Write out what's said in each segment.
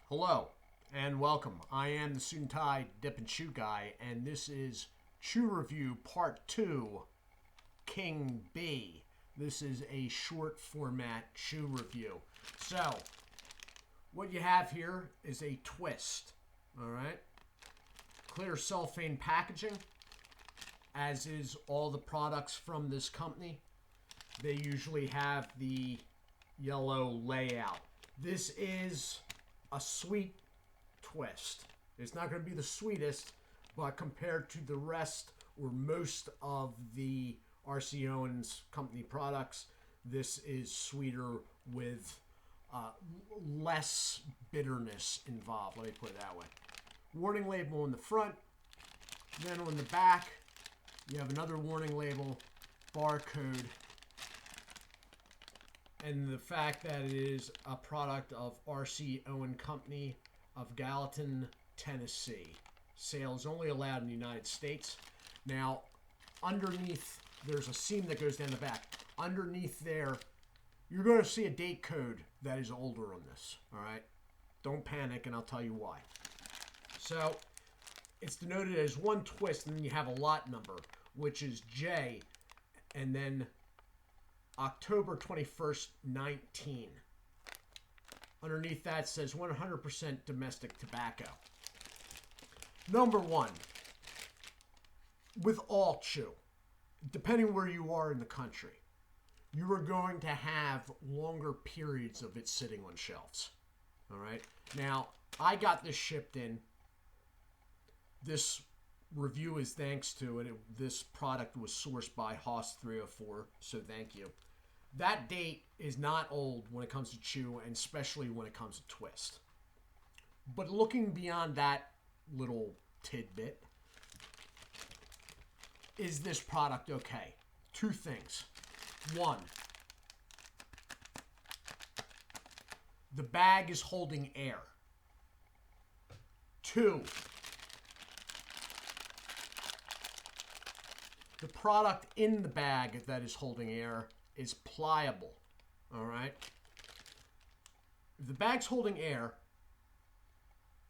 Hello and welcome. I am the Suit&Tie Dip&ChewGuy, and this is Chew Review Part 2, King B. This is a short format chew review. So, what you have here is a twist, alright? Clear cellophane packaging, as is all the products from this company. They usually have the yellow layout. This is a sweet twist. It's not going to be the sweetest, but compared to the rest or most of the R.C. Owens company products, this is sweeter with less bitterness involved. Let me put it that way. Warning label on the front. Then on the back, you have another warning label, barcode, and the fact that it is a product of R.C. Owen Company of Gallatin, Tennessee. Sales only allowed in the United States. Now, underneath, there's a seam that goes down the back. Underneath there, you're going to see a date code that is older on this, all right? Don't panic, and I'll tell you why. So, it's denoted as one twist, and then you have a lot number, which is J, and then October 21st, 19. Underneath that says 100% domestic tobacco. Number one, with all chew, depending where you are in the country, you are going to have longer periods of it sitting on shelves. All right. Now, I got this shipped in. This review is thanks to it. This product was sourced by Haas 304, so thank you. That date is not old when it comes to chew, and especially when it comes to twist. But looking beyond that little tidbit, is this product okay? Two things. One, the bag is holding air. Two, the product in the bag that is holding air is pliable, all right? If the bag's holding air,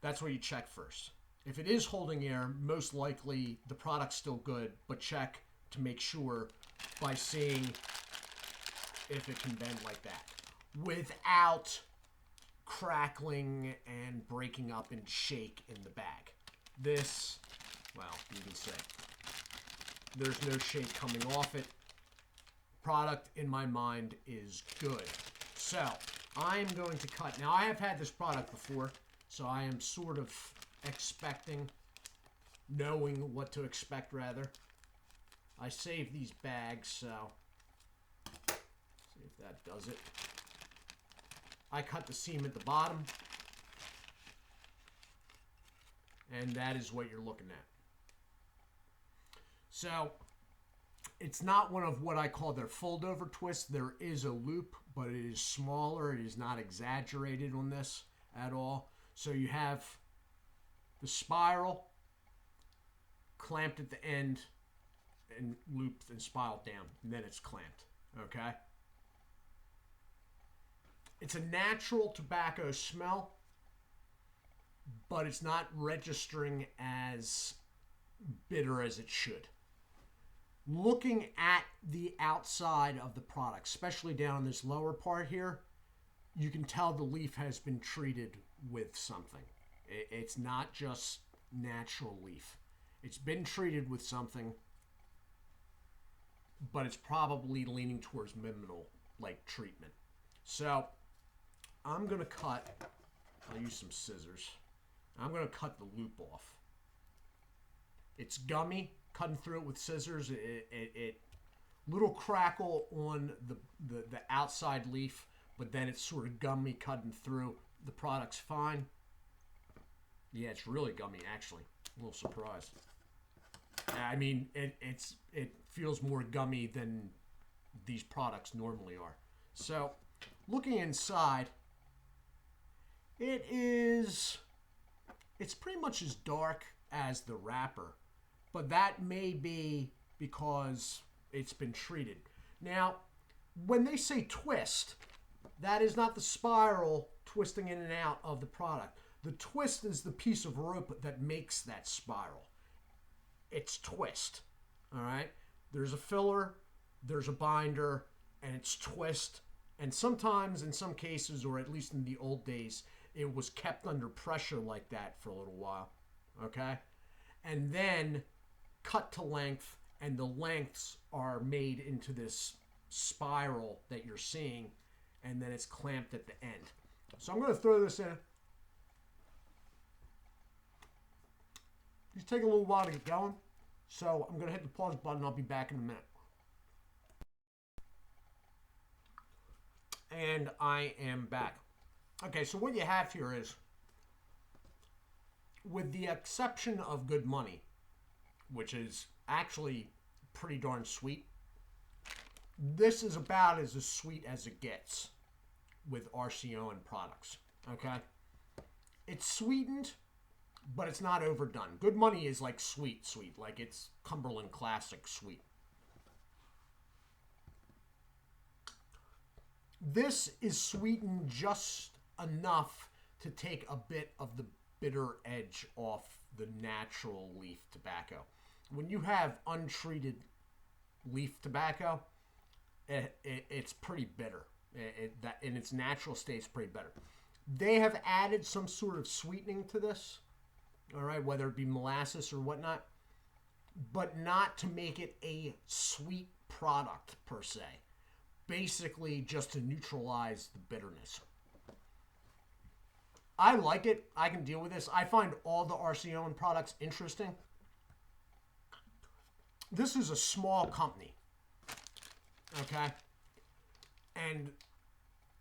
that's what you check first. If it is holding air, most likely the product's still good, but check to make sure by seeing if it can bend like that without crackling and breaking up and shake in the bag. This, well, you can see there's no shake coming off it. Product in my mind is good. So I'm going to cut. Now, I have had this product before, so I am sort of knowing what to expect rather. I saved these bags, so see if that does it. I cut the seam at the bottom, and that is what you're looking at. So it's not one of what I call their fold-over twists. There is a loop, but it is smaller. It is not exaggerated on this at all. So you have the spiral clamped at the end and looped and spiraled down, and then it's clamped, okay? It's a natural tobacco smell, but it's not registering as bitter as it should. Looking at the outside of the product, especially down in this lower part here, you can tell the leaf has been treated with something. It's not just natural leaf. It's been treated with something, but it's probably leaning towards mineral-like treatment. So I'm going to cut, I'll use some scissors. I'm going to cut the loop off. It's gummy. Cutting through it with scissors, it little crackle on the outside leaf, but then it's sort of gummy cutting through. The product's fine. Yeah, it's really gummy, actually. A little surprised. I mean, it feels more gummy than these products normally are. So, looking inside, it's pretty much as dark as the wrapper. But that may be because it's been treated. Now, when they say twist, that is not the spiral twisting in and out of the product. The twist is the piece of rope that makes that spiral. It's twist. All right? There's a filler, there's a binder, and it's twist. And sometimes, in some cases, or at least in the old days, it was kept under pressure like that for a little while. Okay? And then cut to length, and the lengths are made into this spiral that you're seeing, and then it's clamped at the end. So I'm going to throw this in. These take a little while to get going, so I'm going to hit the pause button. I'll be back in a minute. And I am back. Okay, so what you have here is, with the exception of Good Money, which is actually pretty darn sweet, this is about as sweet as it gets with RCO and products. Okay? It's sweetened, but it's not overdone. Good Money is like sweet, like it's Cumberland Classic sweet. This is sweetened just enough to take a bit of the bitter edge off the natural leaf tobacco. When you have untreated leaf tobacco, it's pretty bitter. That in its natural state is pretty bitter. They have added some sort of sweetening to this, all right, whether it be molasses or whatnot, but not to make it a sweet product per se. Basically, just to neutralize the bitterness. I like it. I can deal with this. I find all the RCO and products interesting. This is a small company, okay? And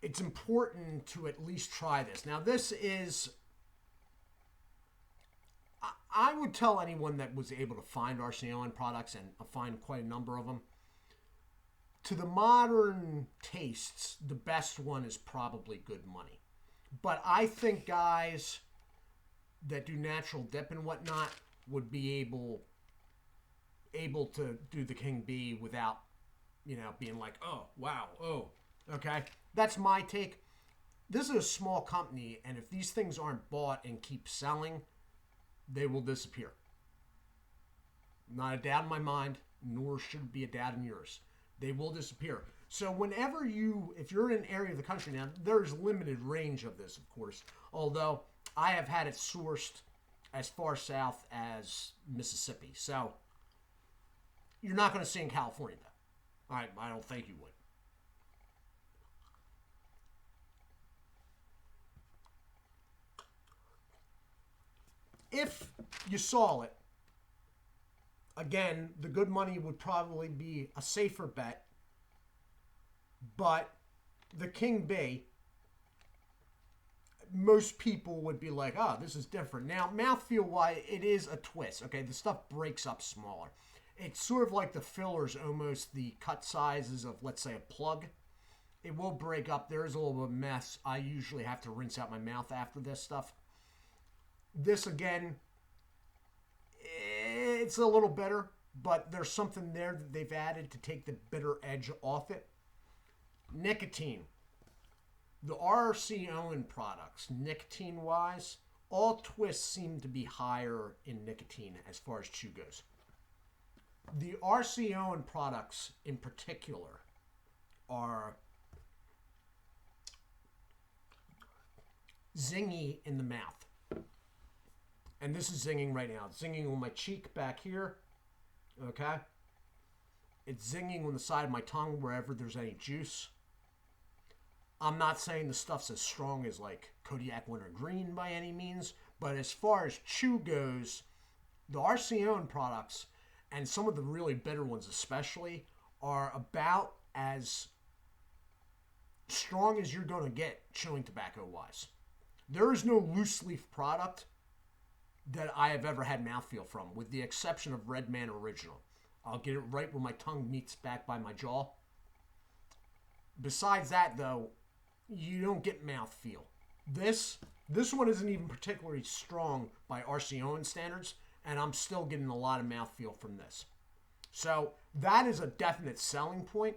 it's important to at least try this. Now, this is... I would tell anyone that was able to find RCO and products, and find quite a number of them, to the modern tastes, the best one is probably Good Money. But I think guys that do natural dip and whatnot would be able to do the King Bee without, being like, oh, wow, oh, okay? That's my take. This is a small company, and if these things aren't bought and keep selling, they will disappear. Not a doubt in my mind, nor should it be a doubt in yours. They will disappear. So whenever if you're in an area of the country now, there's limited range of this, of course. Although I have had it sourced as far south as Mississippi. So you're not going to see in California, though. I don't think you would. If you saw it, again, the Good Money would probably be a safer bet, but the King Bee, most people would be like, oh, this is different. Now, mouthfeel-wise, it is a twist, okay? The stuff breaks up smaller. It's sort of like the fillers, almost the cut sizes of, let's say, a plug. It will break up. There is a little bit of mess. I usually have to rinse out my mouth after this stuff. This, again, it's a little bitter, but there's something there that they've added to take the bitter edge off it. Nicotine. The RCO and products, nicotine-wise, all twists seem to be higher in nicotine as far as chew goes. The RCO and products in particular are zingy in the mouth. And this is zinging right now. It's zinging on my cheek back here. Okay? It's zinging on the side of my tongue wherever there's any juice. I'm not saying the stuff's as strong as like Kodiak Wintergreen by any means, but as far as chew goes, the RCO and products, and some of the really bitter ones especially, are about as strong as you're going to get chewing tobacco-wise. There is no loose leaf product that I have ever had mouthfeel from, with the exception of Red Man Original. I'll get it right where my tongue meets back by my jaw. Besides that, though, you don't get mouthfeel. This one isn't even particularly strong by RCO standards, and I'm still getting a lot of mouthfeel from this. So that is a definite selling point,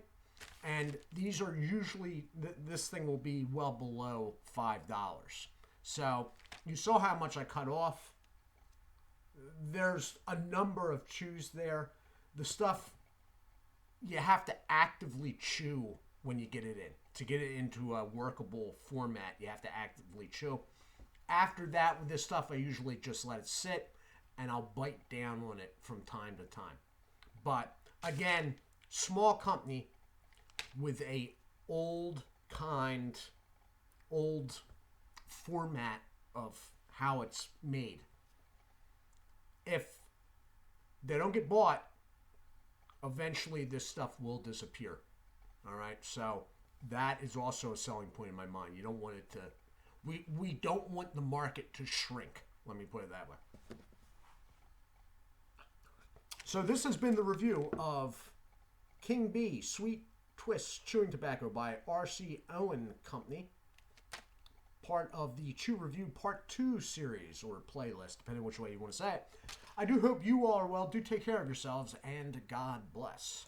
and these are usually, this thing will be well below $5. So You saw how much I cut off. There's a number of chews there. The stuff, you have to actively chew when you get it in. To get it into a workable format, you have to actively chew. After that, with this stuff, I usually just let it sit, and I'll bite down on it from time to time. But, again, small company with a old format of how it's made. If they don't get bought, eventually this stuff will disappear. All right, so that is also a selling point in my mind. You don't want it to, we don't want the market to shrink. Let me put it that way. So this has been the review of King B Sweet Twist Chewing Tobacco by R.C. Owen Company. Part of the Chew Review Part 2 series, or playlist, depending which way you want to say it. I do hope you all are well. Do take care of yourselves, and God bless.